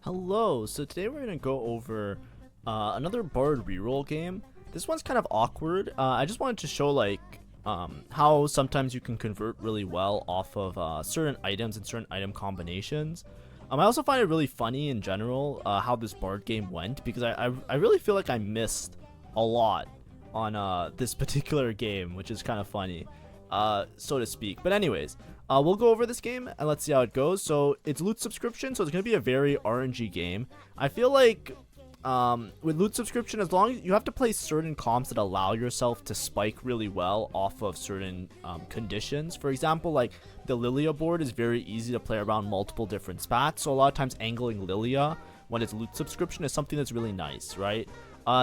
Hello, so today we're going to go over another BARD reroll game. This one's kind of awkward. I just wanted to show how sometimes you can convert really well off of certain items and certain item combinations. I also find it really funny in general how this BARD game went because I really feel like I missed a lot on this particular game, which is kind of funny, so to speak. But anyways, we'll go over this game and let's see how it goes. So it's loot subscription, so it's going to be a very RNG game. I feel like with loot subscription, as long as you have to play certain comps that allow yourself to spike really well off of certain conditions. For example, like the Lilia board is very easy to play around multiple different spats, so a lot of times angling Lilia when it's loot subscription is something that's really nice, right?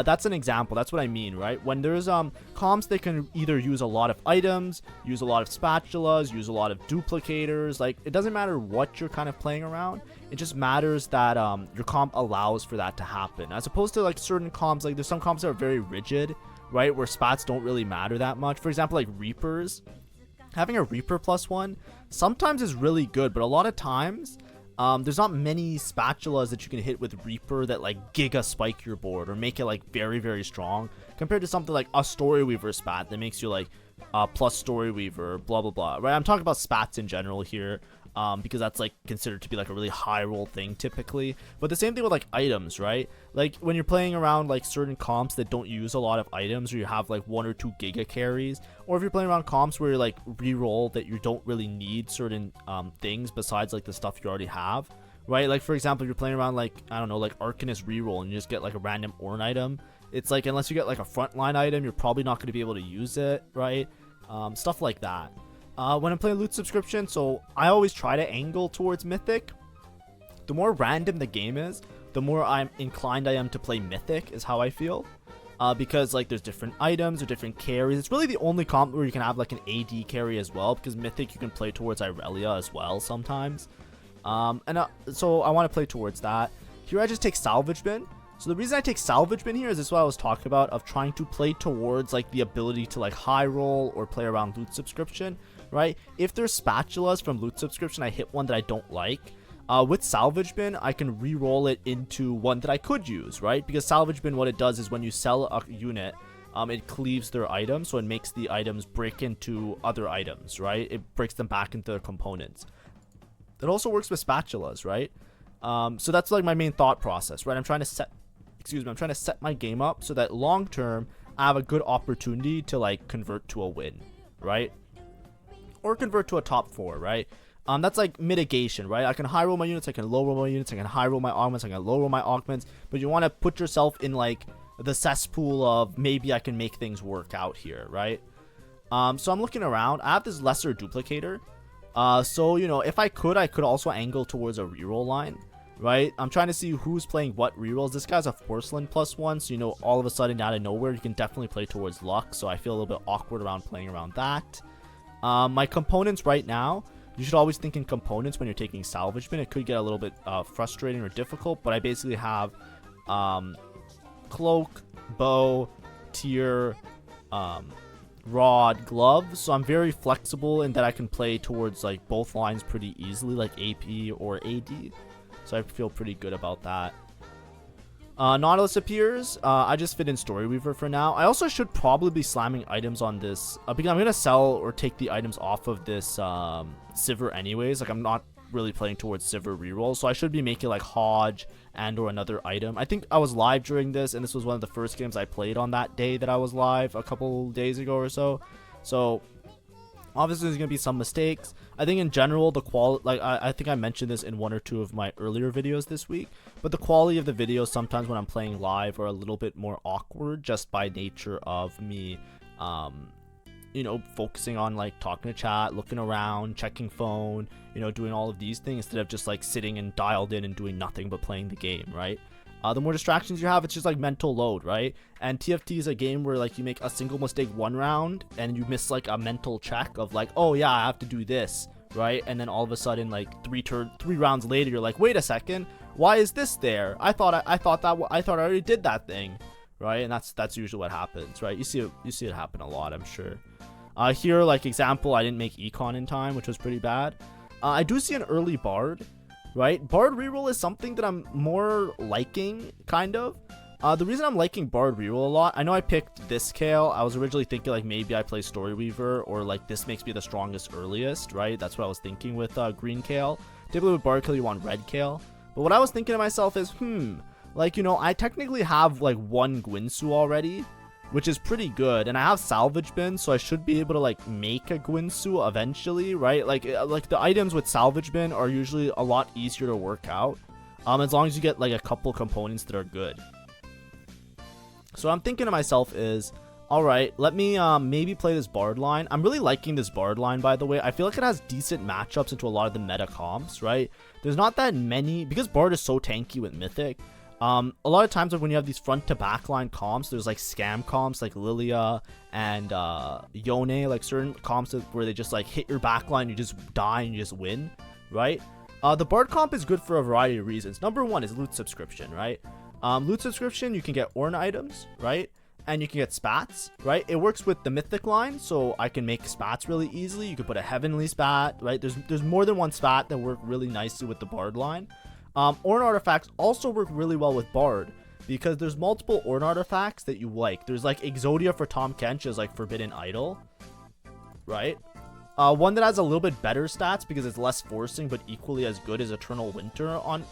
That's an example. That's what I mean, right? When there's comps, they can either use a lot of items, use a lot of spatulas, use a lot of duplicators. Like, it doesn't matter what you're kind of playing around. It just matters that your comp allows for that to happen, as opposed to like certain comps. Like, there's some comps that are very rigid, right, where spats don't really matter that much. For example, like Reapers. Having a Reaper +1 sometimes is really good, but a lot of times there's not many spatulas that you can hit with Reaper that like giga spike your board or make it like very, very strong compared to something like a Story Weaver spat that makes you like plus Story Weaver, blah blah blah, right? I'm talking about spats in general here, because that's like considered to be like a really high roll thing typically. But the same thing with like items, right? Like when you're playing around like certain comps that don't use a lot of items, or you have like 1 or 2 giga carries, or if you're playing around comps where you're like reroll that you don't really need certain things besides like the stuff you already have, right? Like for example, you're playing around like, I don't know, like Arcanist reroll and you just get like a random Ornn item. It's like, unless you get like a frontline item, you're probably not going to be able to use it, right? Stuff like that. When I'm playing loot subscription, so I always try to angle towards Mythic. The more random the game is, the more I'm inclined I am to play Mythic, is how I feel. Because like there's different items or different carries. It's really the only comp where you can have like an AD carry as well, because Mythic you can play towards Irelia as well sometimes. So I want to play towards that. Here I just take Salvage Bin. So the reason I take Salvage Bin here is this, what I was talking about, of trying to play towards like the ability to like high roll or play around loot subscription, right? If there's spatulas from loot subscription, I hit one that I don't like. With Salvage Bin, I can re-roll it into one that I could use, right? Because Salvage Bin, what it does is when you sell a unit, it cleaves their items, so it makes the items break into other items, right? It breaks them back into their components. It also works with spatulas, right? So that's like my main thought process, right? I'm trying to set my game up so that long term I have a good opportunity to like convert to a win, right? Or convert to a top 4, right? That's like mitigation, right? I can high roll my units, I can low roll my units, I can high roll my augments, I can low roll my augments, but you want to put yourself in like the cesspool of maybe I can make things work out here, right? So I'm looking around. I have this lesser duplicator. So you know, if I could also angle towards a reroll line, right? I'm trying to see who's playing what rerolls. This guy's a porcelain +1, so you know, all of a sudden out of nowhere you can definitely play towards luck, so I feel a little bit awkward around playing around that. My components right now, you should always think in components when you're taking Salvage Bin. It could get a little bit frustrating or difficult, but I basically have cloak, bow, tier, rod, glove, so I'm very flexible in that I can play towards like both lines pretty easily, like AP or AD, so I feel pretty good about that. Nautilus appears. I just fit in Story Weaver for now. I also should probably be slamming items on this because I'm going to sell or take the items off of this Sivir anyways. Like, I'm not really playing towards Sivir rerolls, so I should be making like Hodge and or another item. I think I was live during this, and this was one of the first games I played on that day that I was live a couple days ago or so. So obviously there's going to be some mistakes. I think in general the quality, like I think I mentioned this in 1 or 2 of my earlier videos this week, but the quality of the videos sometimes when I'm playing live are a little bit more awkward just by nature of me you know, focusing on like talking to chat, looking around, checking phone, you know, doing all of these things instead of just like sitting and dialed in and doing nothing but playing the game, right? The more distractions you have, it's just like mental load, right? And TFT is a game where like you make a single mistake one round and you miss like a mental check of like, oh yeah, I have to do this, right? And then all of a sudden like 3 rounds later you're like, wait a second, why is this there? I thought I already did that thing, right? And that's usually what happens, right? You see it happen a lot, I'm sure. Here, like example, I didn't make econ in time, which was pretty bad. I do see an early bard, right? Bard reroll is something that I'm more liking, kind of. The reason I'm liking Bard reroll a lot, I know I picked this Kale. I was originally thinking like maybe I play Story Weaver, or like this makes me the strongest earliest, right? That's what I was thinking with green Kale. Typically with Bard Kale you want red Kale. But what I was thinking to myself is, like, you know, I technically have like one GUINSOO already, which is pretty good, and I have salvage bin, so I should be able to like make a GUINSOO eventually, right? Like the items with salvage bin are usually a lot easier to work out, as long as you get like a couple components that are good. So what I'm thinking to myself is, all right, let me maybe play this Bard line. I'm really liking this Bard line, by the way. I feel like it has decent matchups into a lot of the meta comps, right? There's not that many, because Bard is so tanky with Mythic. A lot of times when you have these front to back line comps, there's like scam comps like Lilia and Yone, like certain comps where they just like hit your back line, you just die and you just win, right? The Bard comp is good for a variety of reasons. Number one is loot subscription, right? Loot subscription, you can get Ornn items, right? And you can get spats, right? It works with the Mythic line, so I can make spats really easily. You can put a Heavenly spat, right? There's more than one spat that work really nicely with the Bard line. Ornn artifacts also work really well with Bard, because there's multiple Ornn artifacts that you like. There's like Exodia for Tahm Kench is like Forbidden Idol, right? One that has a little bit better stats because it's less forcing but equally as good as Eternal Winter on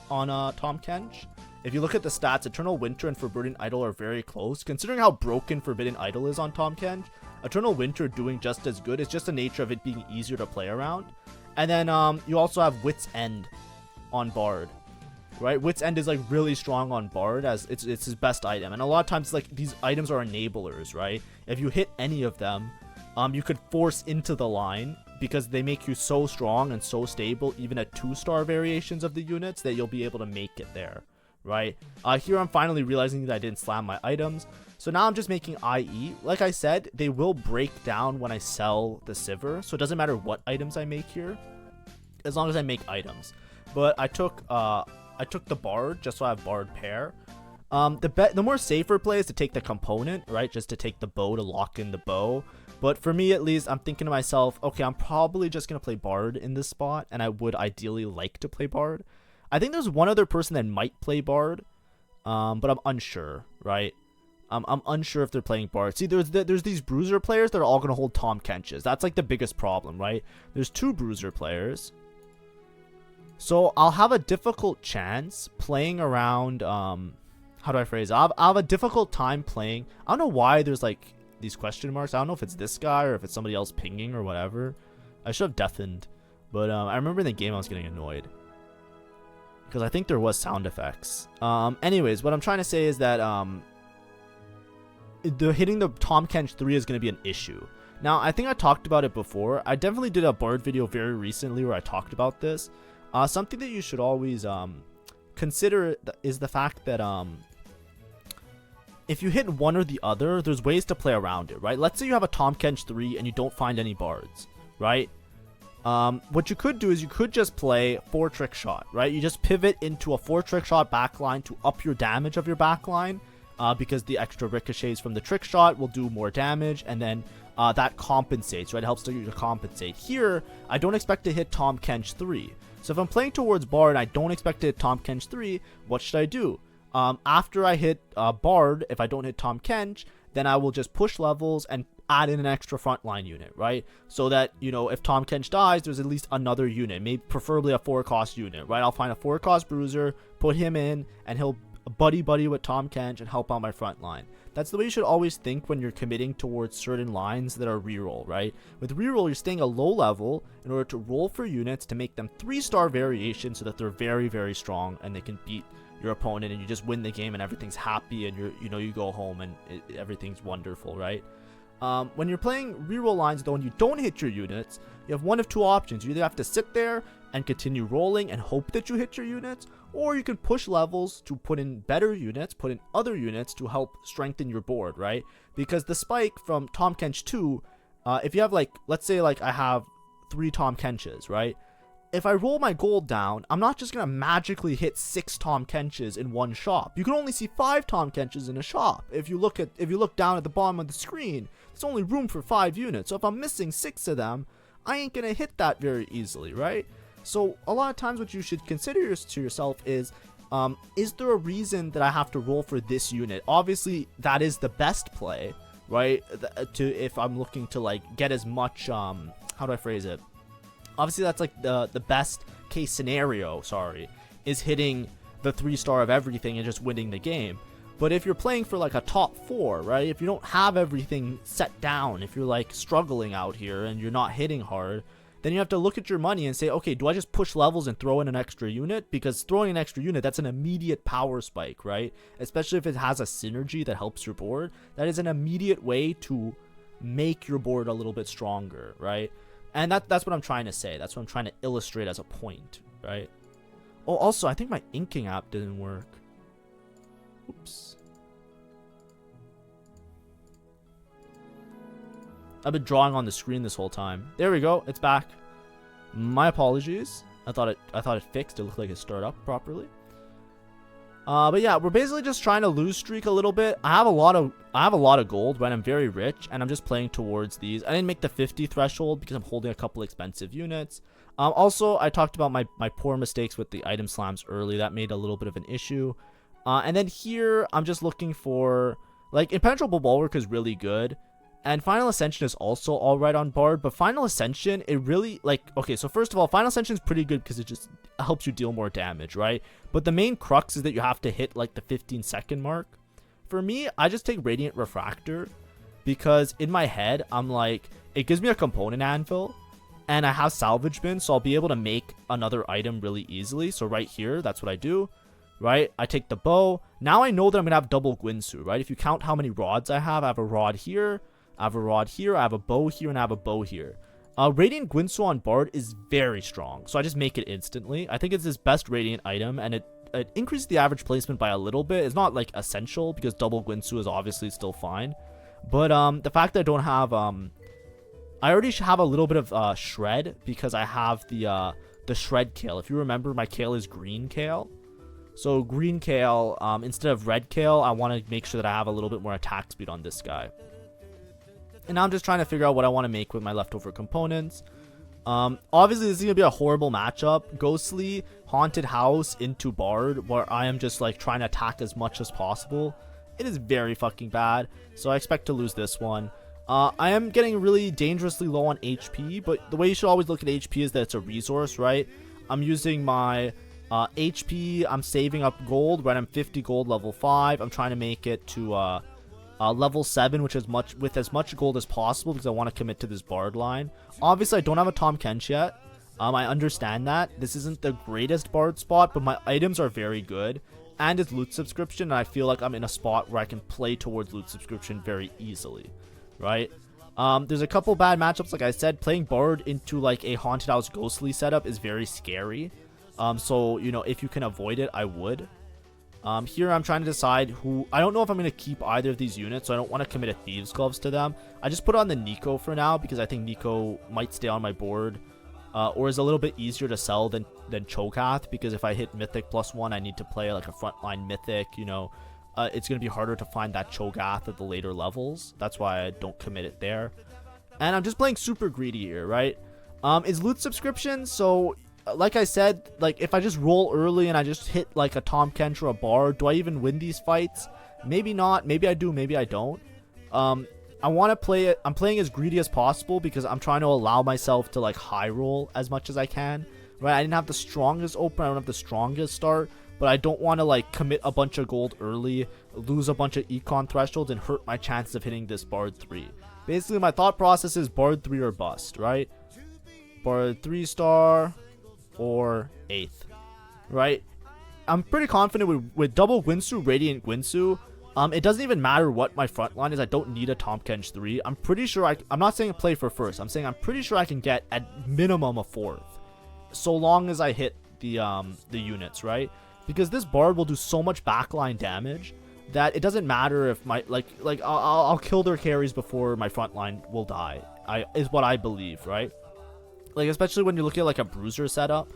Tahm Kench. If you look at the stats, Eternal Winter and Forbidden Idol are very close. Considering how broken Forbidden Idol is on Tahm Kench, Eternal Winter doing just as good. It's just the nature of it being easier to play around. And then you also have Wit's End on Bard, right? Wit's End is like really strong on Bard, as it's his best item. And a lot of times like these items are enablers, right? If you hit any of them, you could force into the line because they make you so strong and so stable, even at 2-star variations of the units, that you'll be able to make it there, right? Here I'm finally realizing that I didn't slam my items. So now I'm just making IE. Like I said, they will break down when I sell the Sivir, so it doesn't matter what items I make here, as long as I make items. But I took the Bard just so I have Bard pair. The more safer play is to take the component, right? Just to take the bow to lock in the bow. But for me, at least, I'm thinking to myself, okay, I'm probably just going to play Bard in this spot, and I would ideally like to play Bard. I think there's one other person that might play Bard, but I'm unsure, right? I'm unsure if they're playing Bard. See, there's these Bruiser players that are all going to hold Tahm Kenches. That's like the biggest problem, right? There's 2 Bruiser players. So I'll have a difficult chance playing around, how do I phrase it? I'll have a difficult time playing. I don't know why there's like these question marks. I don't know if it's this guy or if it's somebody else pinging or whatever. I should have deafened. But I remember in the game I was getting annoyed, because I think there was sound effects. Anyways, what I'm trying to say is that hitting the Tahm Kench 3 is going to be an issue. Now, I think I talked about it before. I definitely did a Bard video very recently where I talked about this. Something that you should always consider is the fact that if you hit one or the other, there's ways to play around it, right? Let's say you have a Tahm Kench 3 and you don't find any Bards, right? What you could do is you could just play 4 trick shot, right? You just pivot into a 4 trick shot backline to up your damage of your backline, because the extra ricochets from the trick shot will do more damage, and then that compensates, right? It helps you to compensate. Here, I don't expect to hit Tahm Kench 3. So if I'm playing towards Bard and I don't expect to hit Tahm Kench 3, what should I do? After I hit Bard, if I don't hit Tahm Kench, then I will just push levels and add in an extra frontline unit, right? So that, you know, if Tahm Kench dies, there's at least another unit, maybe preferably a 4-cost unit, right? I'll find a 4-cost Bruiser, put him in, and he'll buddy with Tahm Kench and help out my front line. That's the way you should always think when you're committing towards certain lines that are reroll, right? With reroll, you're staying a low level in order to roll for units to make them 3-star variations so that they're very, very strong and they can beat your opponent, and you just win the game and everything's happy, and you go home and everything's wonderful, right? When you're playing reroll lines, though, and you don't hit your units, you have one of 2 options. You either have to sit there and continue rolling and hope that you hit your units, or you can push levels to put in better units, put in other units to help strengthen your board, right? Because the spike from Tahm Kench 2, if you have like, let's say like I have 3 Tahm Kenches, right? If I roll my gold down, I'm not just going to magically hit 6 Tahm Kenches in one shop. You can only see 5 Tahm Kenches in a shop. If you look down at the bottom of the screen, there's only room for 5 units. So if I'm missing 6 of them, I ain't going to hit that very easily, right? So a lot of times what you should consider to yourself is there a reason that I have to roll for this unit? Obviously, that is the best play, right? If I'm looking to like get as much, how do I phrase it? Obviously, that's like the best case scenario, sorry, is hitting the 3-star of everything and just winning the game. But if you're playing for like a top 4, right? If you don't have everything set down, if you're like struggling out here and you're not hitting hard, then you have to look at your money and say, okay, do I just push levels and throw in an extra unit? Because throwing an extra unit, that's an immediate power spike, right? Especially if it has a synergy that helps your board. That is an immediate way to make your board a little bit stronger, right? And that's what I'm trying to say. That's what I'm trying to illustrate as a point, right? Oh, also, I think my inking app didn't work. Oops. I've been drawing on the screen this whole time. There we go. It's back. My apologies. I thought it fixed. It looked like it started up properly. But yeah, we're basically just trying to lose streak a little bit. I have a lot of gold, right? I'm very rich, and I'm just playing towards these. I didn't make the 50 threshold because I'm holding a couple expensive units. Also, I talked about my poor mistakes with the item slams early. That made a little bit of an issue. And then here, I'm just looking for, like, Impenetrable Bulwark is really good. And Final Ascension is also alright on Bard, but Final Ascension, it really, like, okay, so first of all, Final Ascension is pretty good because it just helps you deal more damage, right? But the main crux is that you have to hit, like, the 15-second mark. For me, I just take Radiant Refractor because in my head, I'm like, it gives me a component anvil, and I have Salvage Bin, so I'll be able to make another item really easily. So right here, that's what I do, right? I take the bow. Now I know that I'm going to have double GUINSOO, right? If you count how many rods I have a rod here, I have a rod here, I have a bow here, and I have a bow here. Radiant GUINSOO on Bard is very strong, so I just make it instantly. I think it's his best Radiant item, and it increases the average placement by a little bit. It's not, like, essential, because double GUINSOO is obviously still fine. But the fact that I don't have... I already have a little bit of Shred, because I have the Shred Kale. If you remember, my Kale is Green Kale. So Green Kale, instead of Red Kale, I want to make sure that I have a little bit more attack speed on this guy. And now I'm just trying to figure out what I want to make with my leftover components. Obviously, this is going to be a horrible matchup. Ghostly, Haunted House into Bard, where I am just like trying to attack as much as possible. It is very fucking bad. So I expect to lose this one. I am getting really dangerously low on HP, but the way you should always look at HP is that it's a resource, right? I'm using my HP. I'm saving up gold, right? I'm 50 gold, level 5. I'm trying to make it to... level 7, which is with as much gold as possible because I want to commit to this Bard line. Obviously, I don't have a Tahm Kench yet. I understand that. This isn't the greatest Bard spot, but my items are very good. And it's loot subscription, and I feel like I'm in a spot where I can play towards loot subscription very easily, right? There's a couple bad matchups, like I said. Playing Bard into like a Haunted House Ghostly setup is very scary. So, you know, if you can avoid it, I would. Here I'm trying to decide who... I don't know if I'm going to keep either of these units, so I don't want to commit a Thieves' Gloves to them. I just put on the Nico for now, because I think Nico might stay on my board, or is a little bit easier to sell than Cho'Gath, because if I hit Mythic +1, I need to play like a frontline Mythic, you know. It's going to be harder to find that Cho'Gath at the later levels. That's why I don't commit it there. And I'm just playing super greedy here, right? It's loot subscription, so... Like I said, like if I just roll early and I just hit like a Tahm Kench or a Bard, do I even win these fights? Maybe not. Maybe I do. Maybe I don't. I want to play it. I'm playing as greedy as possible because I'm trying to allow myself to like high roll as much as I can. Right? I didn't have the strongest open. I don't have the strongest start, but I don't want to like commit a bunch of gold early, lose a bunch of econ thresholds, and hurt my chances of hitting this Bard 3. Basically, my thought process is Bard 3 or bust. Right? Bard 3-star. Or 8th, right? I'm pretty confident with double GUINSOO, Radiant GUINSOO. It doesn't even matter what my front line is. I don't need a Tahm Kench 3. I'm pretty sure I'm not saying play for first. I'm saying I'm pretty sure I can get at minimum a 4th, so long as I hit the units, right? Because this Bard will do so much backline damage that it doesn't matter if my like I'll kill their carries before my front line will die. Is what I believe, right? Like, especially when you look at, like, a bruiser setup.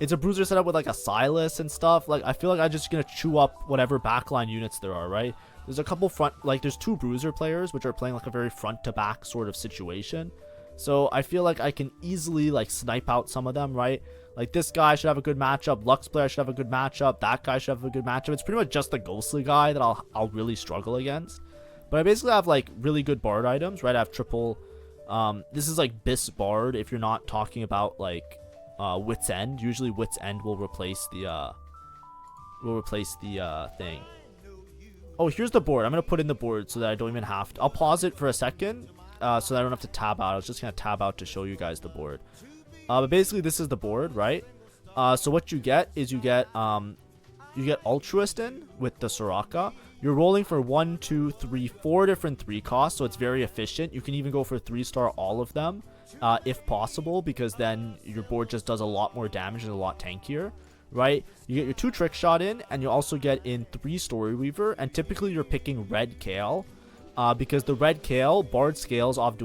It's a bruiser setup with, like, a Silas and stuff. Like, I feel like I'm just going to chew up whatever backline units there are, right? There's a couple there's 2 bruiser players, which are playing, like, a very front-to-back sort of situation. So I feel like I can easily like snipe out some of them, right? Like this guy should have a good matchup. Lux player should have a good matchup. That guy should have a good matchup. It's pretty much just the ghostly guy that I'll really struggle against. But I basically have like really good bard items, right? I have triple. This is like bis bard if you're not talking about like wit's end. Usually wit's end will replace the thing. Oh, here's the board. I'm gonna put in the board so that I don't even have to. I'll pause it for a second so that I don't have to tab out. I was just gonna tab out to show you guys the board. But basically this is the board, right? So what you get is you get Altruist in with the Soraka. You're rolling for 1, 2, 3, 4 different 3 costs, so it's very efficient. You can even go for 3-star all of them if possible, because then your board just does a lot more damage and a lot tankier, right? You get your 2 trick shot in, and you also get in 3 story weaver, and typically you're picking red kale. Because the red kale, Bard scales off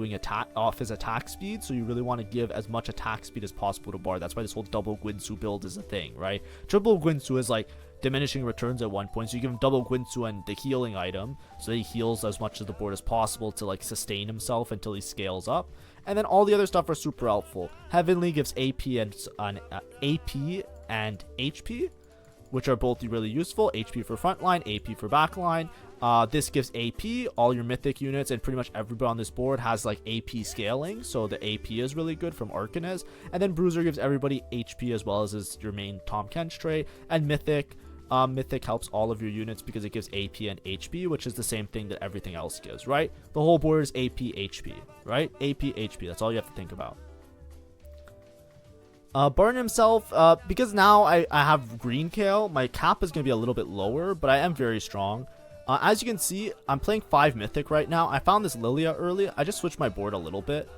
his attack speed, so you really want to give as much attack speed as possible to Bard. That's why this whole double GUINSOO build is a thing, right? Triple GUINSOO is like diminishing returns at one point, so you give him double GUINSOO and the healing item, so he heals as much of the board as possible to like sustain himself until he scales up. And then all the other stuff are super helpful. Heavenly gives AP and HP, which are both really useful. HP for frontline, AP for backline. This gives AP, all your mythic units, and pretty much everybody on this board has like AP scaling, so the AP is really good from Arcanez. And then Bruiser gives everybody HP as well as your main Tahm Kench trait. And Mythic helps all of your units because it gives AP and HP, which is the same thing that everything else gives, right? The whole board is AP HP, right? AP HP, that's all you have to think about. Bard himself, because now I have green kale, my cap is going to be a little bit lower, but I am very strong. As you can see, I'm playing 5 Mythic right now. I found this Lilia early. I just switched my board a little bit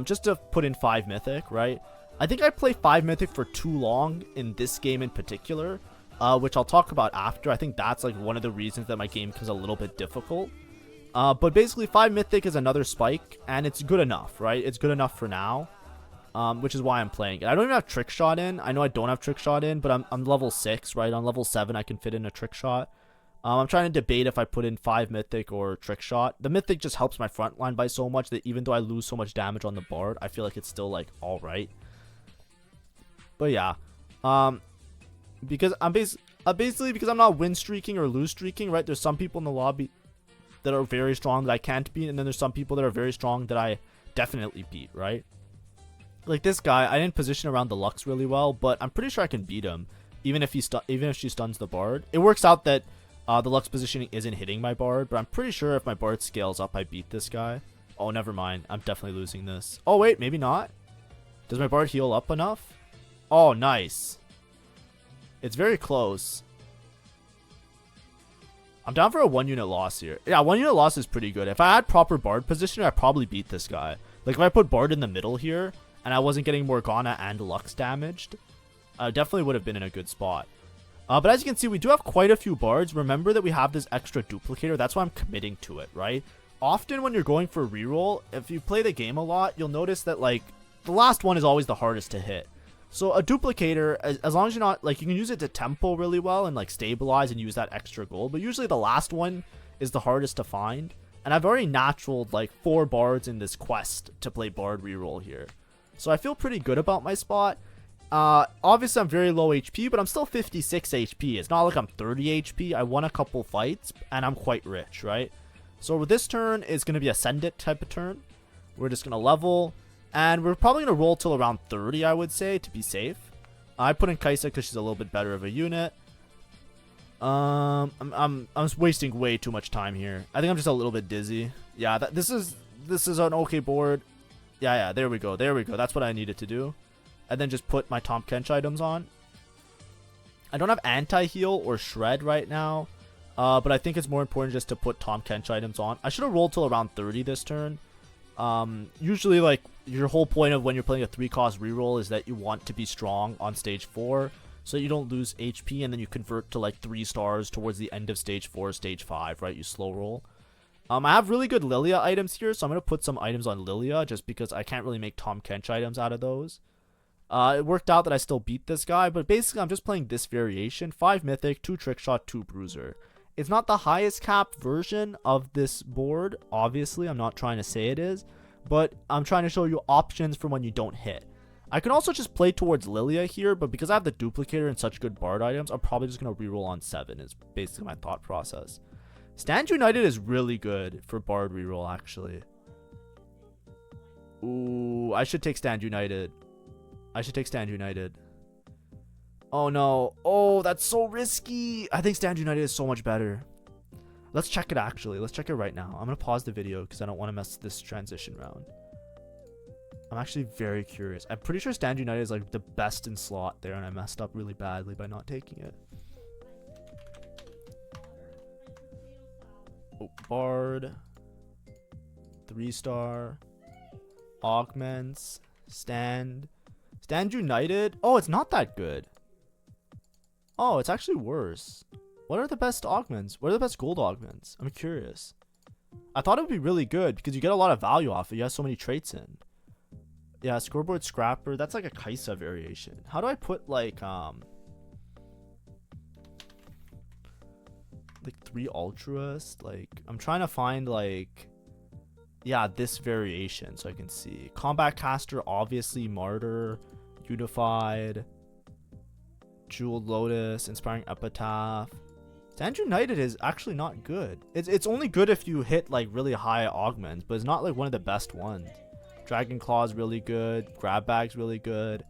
just to put in 5 Mythic, right? I think I play 5 Mythic for too long in this game in particular, which I'll talk about after. I think that's like one of the reasons that my game becomes a little bit difficult. But basically 5 Mythic is another spike, and it's good enough, right? It's good enough for now, which is why I'm playing it. I don't even have Trick Shot in. I know I don't have Trick Shot in, but I'm level 6, right? On level 7, I can fit in a Trick Shot. I'm trying to debate if I put in 5 Mythic or Trick Shot. The Mythic just helps my front line by so much that even though I lose so much damage on the Bard, I feel like it's still like alright. But yeah, because I'm basically because I'm not win streaking or lose streaking, right? There's some people in the lobby that are very strong that I can't beat, and then there's some people that are very strong that I definitely beat, right? Like this guy, I didn't position around the Lux really well, but I'm pretty sure I can beat him, even if she stuns the Bard. It works out that the Lux positioning isn't hitting my Bard, but I'm pretty sure if my Bard scales up, I beat this guy. Oh, never mind. I'm definitely losing this. Oh, wait, maybe not. Does my Bard heal up enough? Oh, nice. It's very close. I'm down for a 1-unit loss here. Yeah, 1-unit loss is pretty good. If I had proper Bard positioning, I'd probably beat this guy. Like, if I put Bard in the middle here, and I wasn't getting Morgana and Lux damaged, I definitely would have been in a good spot. But as you can see, we do have quite a few Bards. Remember that we have this extra duplicator. That's why I'm committing to it, right? Often when you're going for reroll, if you play the game a lot, you'll notice that, like, the last one is always the hardest to hit. So a duplicator, as long as you're not, like, you can use it to tempo really well and, like, stabilize and use that extra gold. But usually the last one is the hardest to find. And I've already naturaled, like, 4 Bards in this quest to play Bard reroll here. So I feel pretty good about my spot. Obviously I'm very low HP, but I'm still 56 HP. It's not like I'm 30 HP. I won a couple fights, and I'm quite rich, right? So with this turn, it's going to be a send it type of turn. We're just going to level, and we're probably going to roll till around 30, I would say, to be safe. I put in Kaisa because she's a little bit better of a unit. I'm wasting way too much time here. I think I'm just a little bit dizzy. Yeah, this is an okay board. Yeah, there we go. That's what I needed to do. And then just put my Tahm Kench items on. I don't have anti-heal or shred right now, but I think it's more important just to put Tahm Kench items on. I should have rolled till around 30 this turn. Usually, like, your whole point of when you're playing a 3-cost reroll is that you want to be strong on stage 4, so you don't lose HP, and then you convert to, like, 3 stars towards the end of stage 4, stage 5, right? You slow roll. I have really good Lilia items here, so I'm going to put some items on Lilia, just because I can't really make Tahm Kench items out of those. It worked out that I still beat this guy, but basically I'm just playing this variation. 5 Mythic, 2 Trick Shot, 2 Bruiser. It's not the highest cap version of this board, obviously. I'm not trying to say it is, but I'm trying to show you options for when you don't hit. I can also just play towards Lilia here, but because I have the duplicator and such good Bard items, I'm probably just going to reroll on 7 is basically my thought process. Stand United is really good for Bard reroll, actually. Ooh, I should take Stand United. I should take Stand United. Oh, no. Oh, that's so risky. I think Stand United is so much better. Let's check it, actually. Let's check it right now. I'm going to pause the video because I don't want to mess this transition round. I'm actually very curious. I'm pretty sure Stand United is like the best in slot there, and I messed up really badly by not taking it. Oh, Bard. 3-star. Augments. Stand United. Oh, it's not that good. Oh, it's actually worse. What are the best augments? What are the best gold augments? I'm curious. I thought it would be really good because you get a lot of value off it. You have so many traits in. Yeah, scoreboard scrapper. That's like a Kaisa variation. How do I put like 3 altruist? Like I'm trying to find like, yeah, this variation so I can see. Combat caster, obviously martyr, unified, jeweled lotus, inspiring epitaph. Stand United is actually not good. It's only good if you hit like really high augments, but it's not like one of the best ones. Dragon Claw is really good. Grab Bag's really good.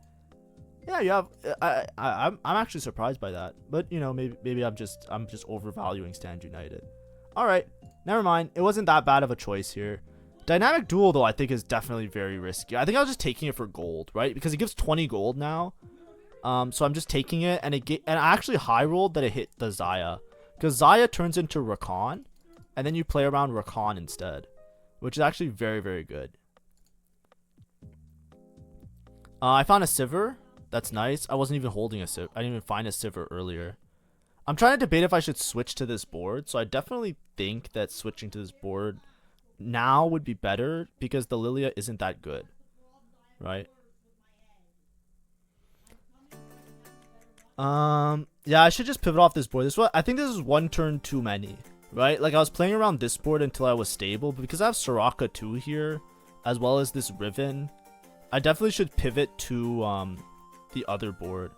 Yeah, you have. I'm actually surprised by that, but you know, maybe I'm just overvaluing Stand United. All right, never mind. It wasn't that bad of a choice here. Dynamic Duel though, I think is definitely very risky. I think I was just taking it for gold, right? Because it gives 20 gold now. So I'm just taking it, and I actually high rolled that it hit the Xayah, because Xayah turns into Rakan, and then you play around Rakan instead, which is actually very, very good. I found a Sivir. That's nice. I wasn't even holding a Sivir. I didn't even find a Sivir earlier. I'm trying to debate if I should switch to this board. So I definitely think that switching to this board now would be better because the Lilia isn't that good. Right? Yeah, I should just pivot off this board. I think this is one turn too many. Right? Like I was playing around this board until I was stable. But because I have Soraka 2 here, as well as this Riven, I definitely should pivot to the other board.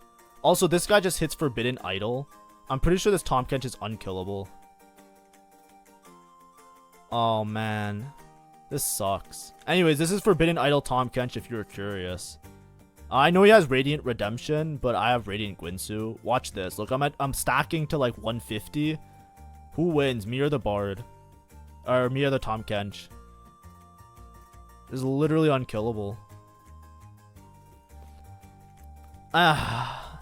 Also, this guy just hits Forbidden Idol. I'm pretty sure this Tahm Kench is unkillable. Oh, man. This sucks. Anyways, this is Forbidden Idol Tahm Kench if you're curious. I know he has Radiant Redemption, but I have Radiant GUINSOO. Watch this. Look, I'm stacking to like 150. Who wins? Me or the Bard? Or me or the Tahm Kench? This is literally unkillable.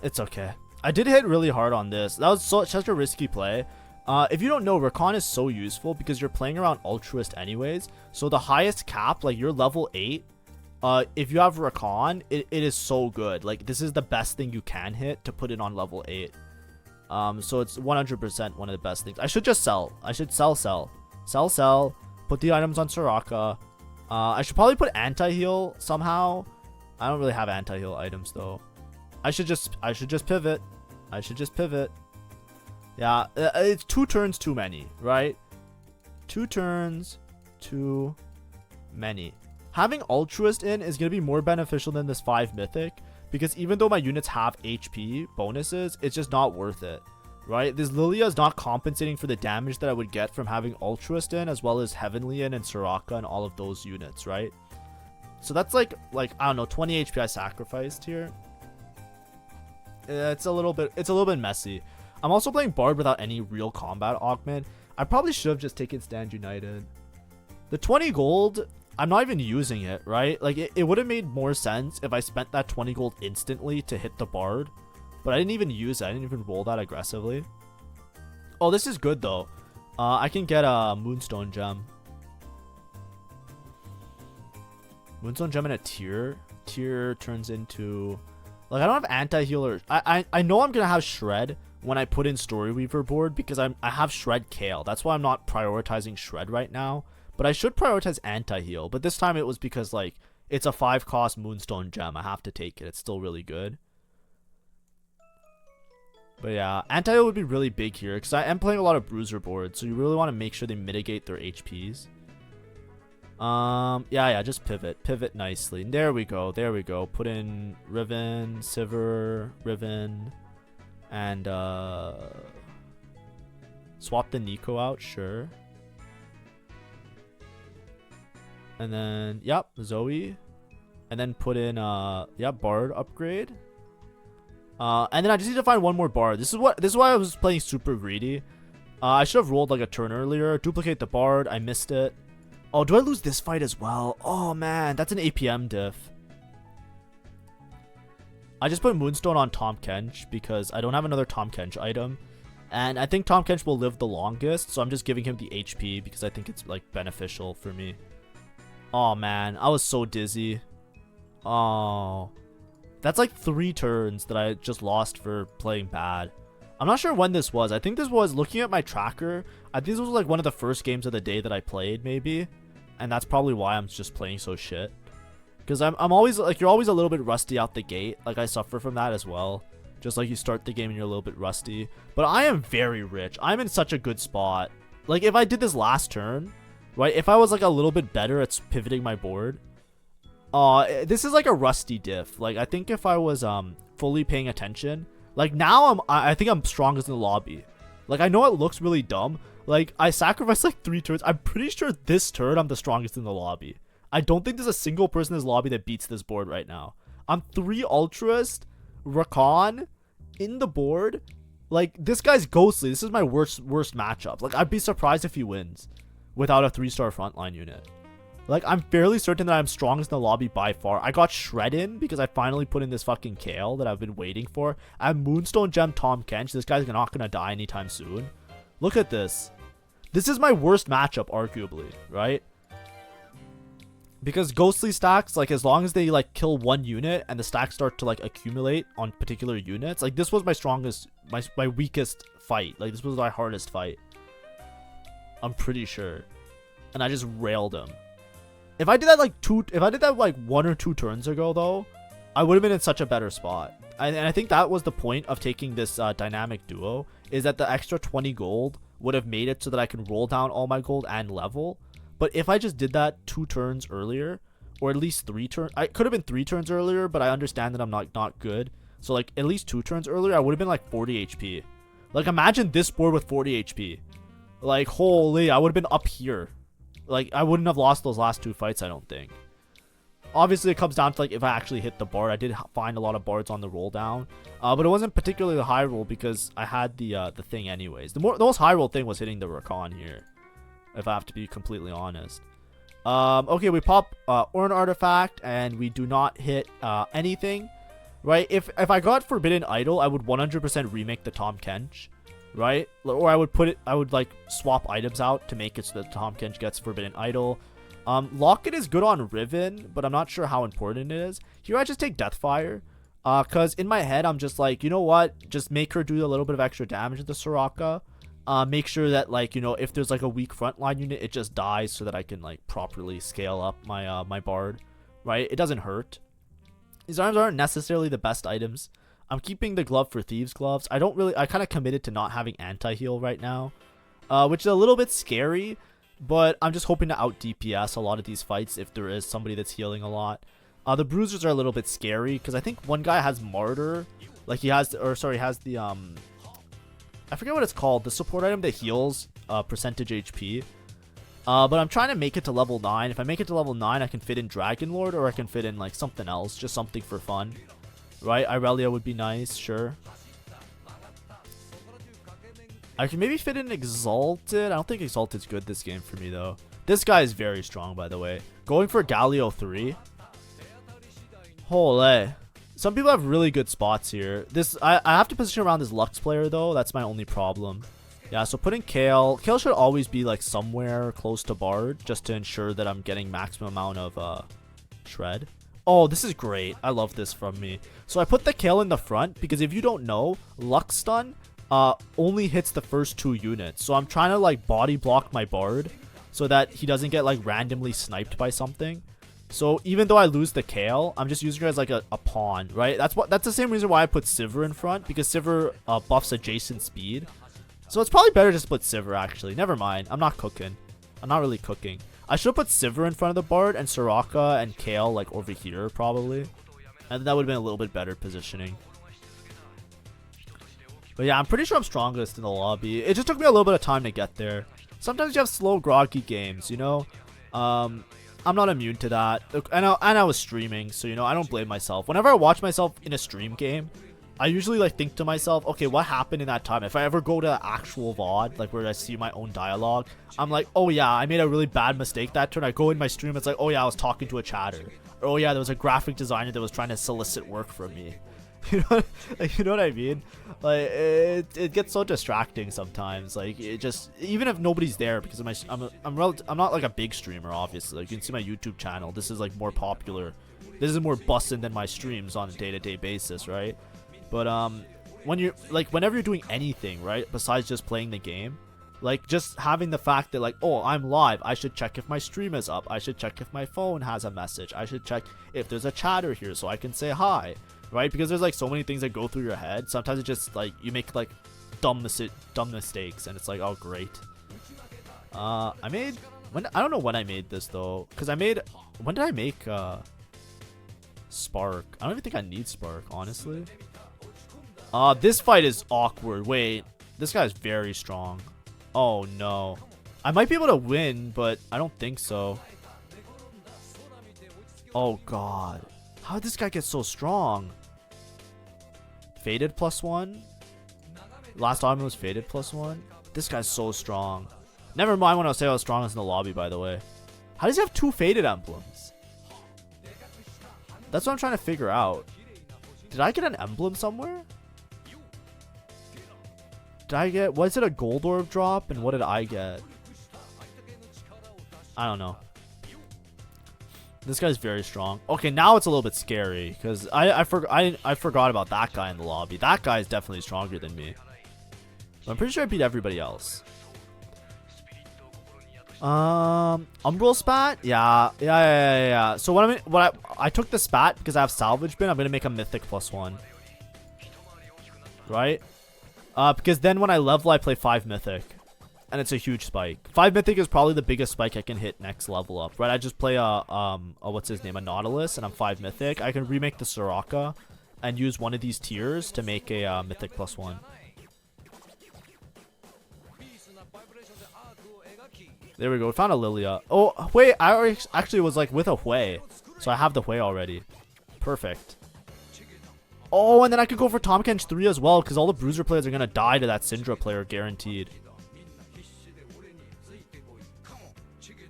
It's okay. I did hit really hard on this. That was such a risky play. If you don't know, Rakan is so useful because you're playing around Altruist anyways. So the highest cap, like you're level 8. If you have Rakan, it is so good. Like this is the best thing you can hit to put it on level 8. So it's 100% one of the best things. I should just sell. I should sell. Put the items on Soraka. I should probably put anti-heal somehow. I don't really have anti-heal items though. I should just pivot. Yeah, it's 2 turns too many, right? 2 turns too many. Having Altruist in is going to be more beneficial than this 5 Mythic, because even though my units have HP bonuses, it's just not worth it, right? This Lilia is not compensating for the damage that I would get from having Altruist in, as well as Heavenly in and Soraka and all of those units, right? So that's like I don't know, 20 HP I sacrificed here. It's a little bit messy. I'm also playing Bard without any real combat augment. I probably should have just taken Stand United. The 20 gold, I'm not even using it, right? Like it would have made more sense if I spent that 20 gold instantly to hit the Bard, but I didn't even use it. I didn't even roll that aggressively. Oh, this is good though. I can get a Moonstone Gem. Moonstone Gem in a tier. Tier turns into... Like, I don't have anti-healers. I know I'm going to have Shred when I put in Story Weaver board because I have Shred Kale. That's why I'm not prioritizing Shred right now. But I should prioritize anti-heal. But this time it was because, like, it's a 5-cost Moonstone Gem. I have to take it. It's still really good. But yeah, anti-heal would be really big here because I am playing a lot of Bruiser boards. So you really want to make sure they mitigate their HPs. Yeah, just pivot nicely. There we go. Put in Riven, Sivir, Riven, and swap the Nico out, sure. And then yep, Zoe, and then put in Bard upgrade. And then I just need to find one more Bard. This is why I was playing super greedy. I should have rolled like a turn earlier. Duplicate the Bard. I missed it. Oh, do I lose this fight as well? Oh man, that's an APM diff. I just put Moonstone on Tahm Kench because I don't have another Tahm Kench item. And I think Tahm Kench will live the longest, so I'm just giving him the HP because I think it's like beneficial for me. Oh man, I was so dizzy. Oh. That's like 3 turns that I just lost for playing bad. I'm not sure when this was. I think this was, looking at my tracker, I think this was like one of the first games of the day that I played, maybe. And that's probably why I'm just playing so shit. Because I'm always, like, you're always a little bit rusty out the gate. Like, I suffer from that as well. Just like you start the game and you're a little bit rusty. But I am very rich. I'm in such a good spot. Like, if I did this last turn, right? If I was like a little bit better at pivoting my board. This is like a rusty diff. Like, I think if I was fully paying attention. Like, now I think I'm strongest in the lobby. Like, I know it looks really dumb. Like, I sacrificed like 3 turns. I'm pretty sure this turn I'm the strongest in the lobby. I don't think there's a single person in this lobby that beats this board right now. I'm 3 Ultrist, Rakan, in the board. Like, this guy's ghostly. This is my worst matchup. Like, I'd be surprised if he wins without a 3-star frontline unit. Like, I'm fairly certain that I'm strongest in the lobby by far. I got shredded because I finally put in this fucking Kale that I've been waiting for. I have Moonstone Gem Tahm Kench. This guy's not gonna die anytime soon. Look at this. This is my worst matchup, arguably, right? Because ghostly stacks, like, as long as they like kill 1 unit and the stacks start to like accumulate on particular units, like, this was my strongest, my weakest fight. Like, this was my hardest fight, I'm pretty sure. And I just railed him. If I did that like 1 or 2 turns ago, though, I would have been in such a better spot. And I think that was the point of taking this dynamic duo, is that the extra 20 gold would have made it so that I can roll down all my gold and level. But if I just did that 2 turns earlier, or at least 3 turns, I could have been 3 turns earlier, but I understand that I'm not good. So like at least 2 turns earlier, I would have been like 40 HP. Like, imagine this board with 40 HP. Like, holy, I would have been up here. Like, I wouldn't have lost those last 2 fights, I don't think. Obviously, it comes down to, like, if I actually hit the Bard. I did find a lot of Bards on the roll down. But it wasn't particularly the high roll because I had the thing anyways. The most high roll thing was hitting the Rakan here, if I have to be completely honest. Okay, we pop Ornn Artifact, and we do not hit anything, right? If I got Forbidden Idol, I would 100% remake the Tahm Kench. Right? Or I would like swap items out to make it so that Tahm Kench gets Forbidden Idol. Locket is good on Riven, but I'm not sure how important it is. Here I just take Deathfire. Cause in my head I'm just like, you know what? Just make her do a little bit of extra damage to the Soraka. Make sure that, like, you know, if there's like a weak frontline unit, it just dies so that I can like properly scale up my my Bard. Right? It doesn't hurt. These items aren't necessarily the best items. I'm keeping the glove for Thieves' Gloves. I kind of committed to not having anti-heal right now, which is a little bit scary, but I'm just hoping to out DPS a lot of these fights if there is somebody that's healing a lot. The Bruisers are a little bit scary because I think one guy has Martyr, like he has the I forget what it's called, the support item that heals percentage HP. But I'm trying to make it to level 9. If I make it to level 9, I can fit in Dragon Lord, or I can fit in like something else, just something for fun. Right, Irelia would be nice, sure. I can maybe fit in Exalted. I don't think Exalted's good this game for me, though. This guy is very strong, by the way. Going for Galio 3. Holy. Some people have really good spots here. I have to position around this Lux player, though. That's my only problem. Yeah, so putting Kale. Kale should always be, like, somewhere close to Bard, just to ensure that I'm getting maximum amount of Shred. Oh, this is great. I love this from me. So I put the Kale in the front because if you don't know, Lux Stun only hits the first 2 units. So I'm trying to like body block my Bard so that he doesn't get like randomly sniped by something. So even though I lose the Kale, I'm just using her as like a pawn, right? That's the same reason why I put Sivir in front, because Sivir buffs adjacent speed. So it's probably better just to put Sivir actually. Never mind. I'm not cooking. I'm not really cooking. I should put Sivir in front of the Bard and Soraka and Kayle like over here probably. And that would have been a little bit better positioning. But yeah, I'm pretty sure I'm strongest in the lobby. It just took me a little bit of time to get there. Sometimes you have slow, groggy games, you know? I'm not immune to that. And I was streaming, so, you know, I don't blame myself. Whenever I watch myself in a stream game, I usually, like, think to myself, okay, what happened in that time? If I ever go to actual VOD, like, where I see my own dialogue, I'm like, oh, yeah, I made a really bad mistake that turn. I go in my stream, it's like, oh, yeah, I was talking to a chatter. Or, oh, yeah, there was a graphic designer that was trying to solicit work from me. You know, like, you know what I mean? Like, it gets so distracting sometimes. Like, it just, even if nobody's there, because I'm not like a big streamer, obviously. Like, you can see my YouTube channel. This is like more popular. This is more bussin' than my streams on a day-to-day basis, right? But when you're like, whenever you're doing anything, right, besides just playing the game, like, just having the fact that, like, oh, I'm live, I should check if my stream is up, I should check if my phone has a message, I should check if there's a chatter here so I can say hi, right? Because there's like so many things that go through your head. Sometimes it just like you make like dumb mistakes, and it's like, oh great. I don't know when I made this though, because when did I make Spark? I don't even think I need Spark, honestly. This fight is awkward. Wait, this guy's very strong. Oh no, I might be able to win, but I don't think so. Oh god, how did this guy get so strong? Faded +1. Last Augment was Faded +1. This guy's so strong. Never mind when I say I was strongest in the lobby, by the way. How does he have 2 Faded emblems? That's what I'm trying to figure out. Did I get an emblem somewhere? Was it a gold orb drop? And what did I get? I don't know. This guy's very strong. Okay, now it's a little bit scary because I forgot about that guy in the lobby. That guy is definitely stronger than me. But I'm pretty sure I beat everybody else. Umbral spat? Yeah. So I took the spat because I have salvage bin. I'm gonna make a mythic +1. Right? Because then when I level, I play 5 mythic. And it's a huge spike. 5 mythic is probably the biggest spike I can hit next level up, right? I just play what's his name, a Nautilus, and I'm 5 mythic. I can remake the Soraka and use one of these tiers to make a mythic +1. There we go. We found a Lilia. Oh wait, I actually was like with a Hui, so I have the Hui already. Perfect. Oh, and then I could go for Tahm Kench 3 as well, because all the Bruiser players are gonna die to that Syndra player, guaranteed.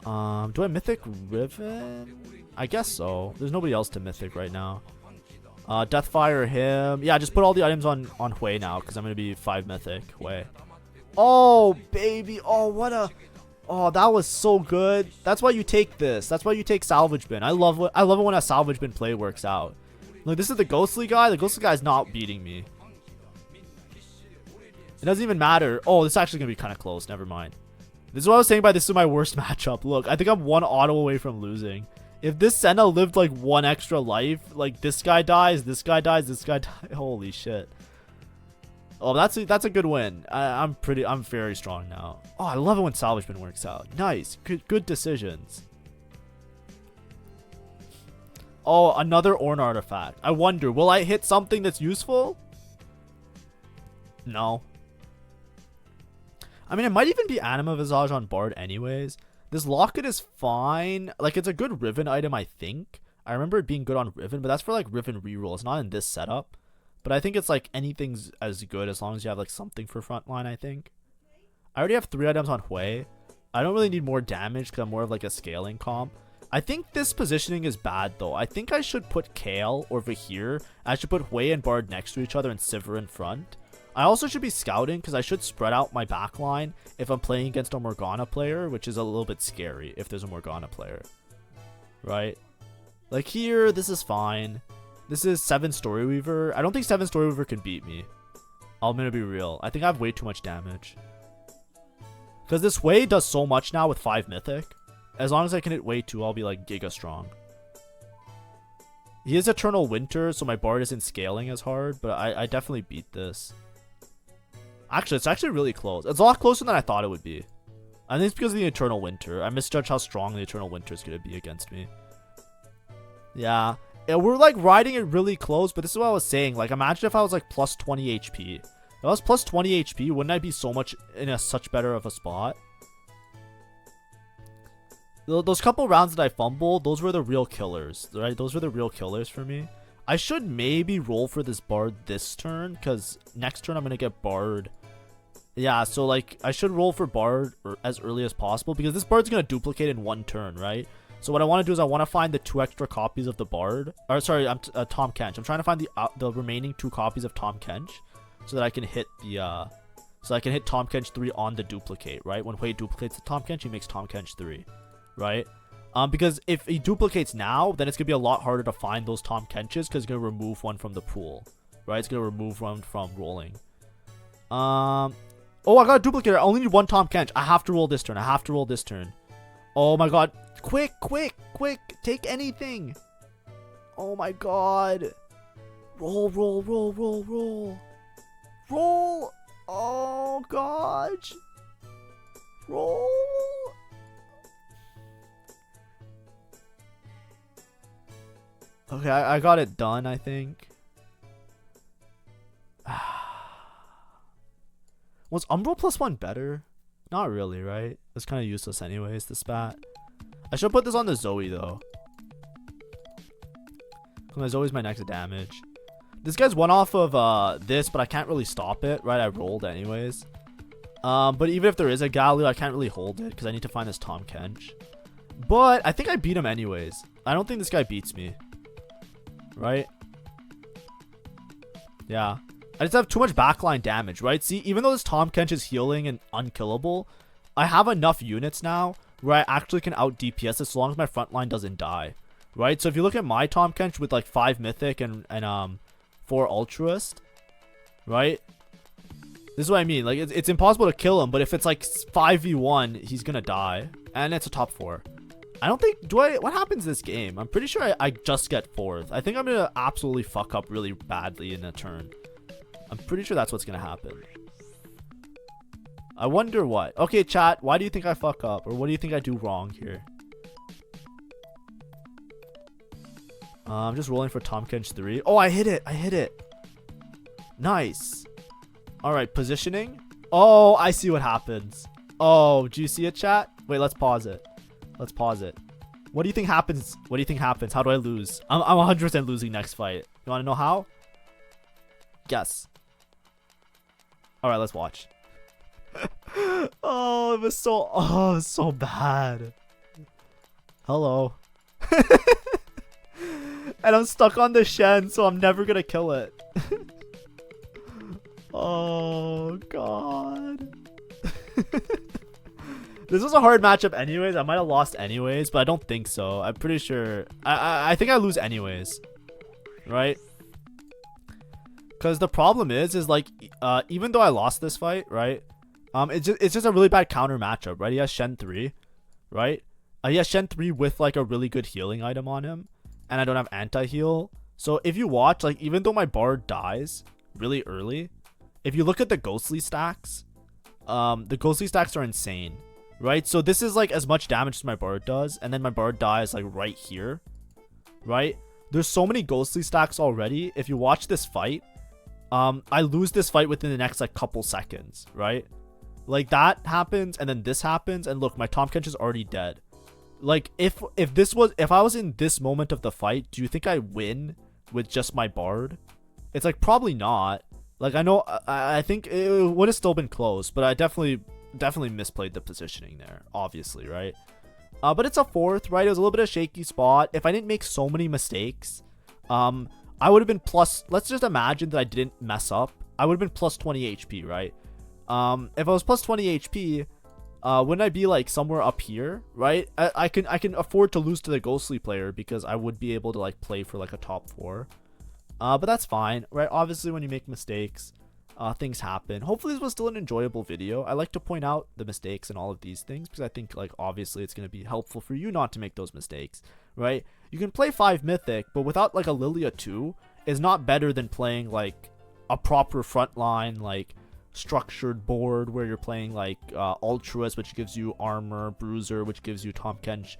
Do I Mythic Riven? I guess so. There's nobody else to Mythic right now. Deathfire him. Yeah, just put all the items on Hui now, because I'm going to be 5 Mythic Hui. Oh, baby. Oh, that was so good. That's why you take this. That's why you take Salvage Bin. I love it when a Salvage Bin play works out. Look, this is the Ghostly guy. The Ghostly guy is not beating me. It doesn't even matter. Oh, this is actually going to be kind of close. Never mind. This is what I was saying by this is my worst matchup. Look, I think I'm 1 auto away from losing. If this Senna lived like 1 extra life, like this guy dies, this guy dies, this guy dies. Holy shit. Oh, that's a good win. I'm very strong now. Oh, I love it when Salvage Bin works out. Nice. Good decisions. Oh, another Ornn artifact. I wonder, will I hit something that's useful? No. I mean, it might even be Anima Visage on Bard anyways. This Locket is fine. Like, it's a good Riven item, I think. I remember it being good on Riven, but that's for, like, Riven reroll. It's not in this setup. But I think it's, like, anything's as good as long as you have, like, something for frontline, I think. I already have 3 items on Hui. I don't really need more damage because I'm more of, like, a scaling comp. I think this positioning is bad, though. I think I should put Kayle over here. I should put Hui and Bard next to each other and Sivir in front. I also should be scouting because I should spread out my backline if I'm playing against a Morgana player, which is a little bit scary if there's a Morgana player. Right? Like here, this is fine. This is 7 Storyweaver. I don't think 7 Storyweaver can beat me. I'm gonna be real. I think I have way too much damage. Because this Hui does so much now with 5 Mythic. As long as I can hit Hui 2, I'll be like giga strong. He is Eternal Winter, so my Bard isn't scaling as hard, but I definitely beat this. Actually, it's actually really close. It's a lot closer than I thought it would be. I think it's because of the Eternal Winter. I misjudged how strong the Eternal Winter is going to be against me. Yeah. We're like riding it really close, but this is what I was saying. Like, imagine if I was like plus 20 HP. If I was plus 20 HP, wouldn't I be so much in such better of a spot? Those couple rounds that I fumbled, those were the real killers, right? Those were the real killers for me. I should maybe roll for this Bard this turn, because next turn I'm going to get Bard. Yeah, so like I should roll for Bard as early as possible, because this Bard's going to duplicate in one turn, right? So what I want to do is I want to find the 2 extra copies of the Bard. Or sorry, Tom Kench. I'm trying to find the remaining 2 copies of Tom Kench, so that I can hit the so I can hit Tom Kench 3 on the duplicate, right? When Hui duplicates the Tom Kench, he makes Tom Kench 3. Right? Because if he duplicates now, then it's going to be a lot harder to find those Tom Kenches, because it's going to remove one from the pool. Right? It's going to remove one from rolling. Oh, I got a duplicate. I only need 1 Tom Kench. I have to roll this turn. I have to roll this turn. Oh my god. Quick, quick, quick. Take anything. Oh my god. Roll, roll, roll, roll, roll. Roll. Oh gosh. Roll. Okay, I got it done, I think. Was Umbral +1 better? Not really, right? It's kind of useless anyways, the spat. I should put this on the Zoe, though. My Zoe's my next damage. This guy's one off of this, but I can't really stop it, right? I rolled anyways. But even if there is a Galio, I can't really hold it, because I need to find this Tom Kench. But I think I beat him anyways. I don't think this guy beats me. Right? Yeah. I just have too much backline damage, right? See, even though this Tom Kench is healing and unkillable, I have enough units now where I actually can out DPS as long as my front line doesn't die. Right? So if you look at my Tom Kench with like 5 Mythic and 4 Altruist, right? This is what I mean. Like, it's impossible to kill him, but if it's like 5v1, he's gonna die. And it's a top 4. I don't think, what happens this game? I'm pretty sure I just get 4th. I think I'm gonna absolutely fuck up really badly in a turn. I'm pretty sure that's what's gonna happen. I wonder what. Okay, chat, why do you think I fuck up? Or what do you think I do wrong here? I'm just rolling for Tom Kench 3. Oh, I hit it. I hit it. Nice. Alright, positioning. Oh, I see what happens. Oh, do you see it, chat? Wait, let's pause it. Let's pause it. What do you think happens? What do you think happens? How do I lose? I'm 100% losing next fight. You want to know how? Guess. Alright, let's watch. Oh, it was so bad. Hello. And I'm stuck on the Shen, so I'm never gonna kill it. Oh, God. This was a hard matchup anyways. I might have lost anyways, but I don't think so. I'm pretty sure. I think I lose anyways. Right? Because the problem is like, even though I lost this fight, right? It's just a really bad counter matchup, right? He has Shen 3, right? He has Shen 3 with like a really good healing item on him. And I don't have anti-heal. So if you watch, like, even though my Bard dies really early, if you look at the ghostly stacks, the ghostly stacks are insane. Right? So this is like as much damage as my Bard does, and then my Bard dies like right here. Right? There's so many ghostly stacks already. If you watch this fight, I lose this fight within the next like couple seconds, right? Like that happens, and then this happens, and look, my Tom Kench is already dead. Like if I was in this moment of the fight, do you think I win with just my Bard? It's like probably not. Like I know I think it would have still been close, but I definitely misplayed the positioning there, obviously, right? But it's a 4th, right? It was a little bit of a shaky spot. If I didn't make so many mistakes, I would have been plus, let's just imagine that I didn't mess up. I would have been plus 20 HP, right? If I was plus 20 HP, wouldn't I be like somewhere up here, right? I can afford to lose to the ghostly player because I would be able to like play for like a top 4. But that's fine, right? Obviously when you make mistakes, things happen. Hopefully this was still an enjoyable video. I like to point out the mistakes and all of these things because I think like obviously it's going to be helpful for you not to make those mistakes, right? You can play 5 Mythic, but without like a Lilia 2 is not better than playing like a proper front line, like structured board where you're playing like Altruist, which gives you armor, Bruiser, which gives you Tahm Kench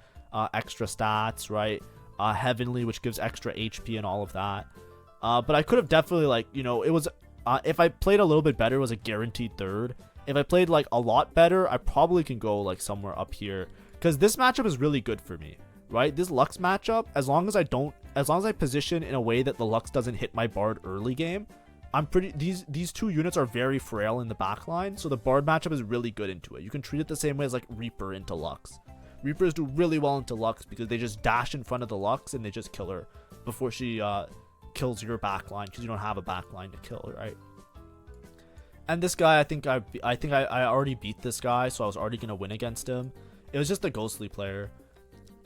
extra stats, right? Heavenly, which gives extra HP and all of that. But I could have definitely, like, you know, it was if I played a little bit better, it was a guaranteed third. If I played like a lot better, I probably can go like somewhere up here, because this matchup is really good for me, right? This Lux matchup, as long as I position in a way that the Lux doesn't hit my Bard early game, I'm pretty, these two units are very frail in the backline, so the Bard matchup is really good into it. You can treat it the same way as like Reaper into Lux. Reapers do really well into Lux because they just dash in front of the Lux and they just kill her before she kills your backline, because you don't have a backline to kill, right? And this guy, I think I already beat this guy, so I was already gonna win against him. It was just a ghostly player.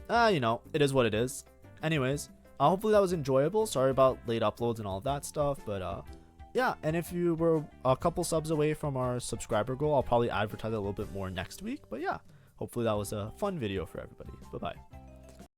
You know, it is what it is. Anyways, hopefully that was enjoyable. Sorry about late uploads and all of that stuff, but yeah. And if you were a couple subs away from our subscriber goal, I'll probably advertise a little bit more next week. But yeah, hopefully that was a fun video for everybody. Bye bye.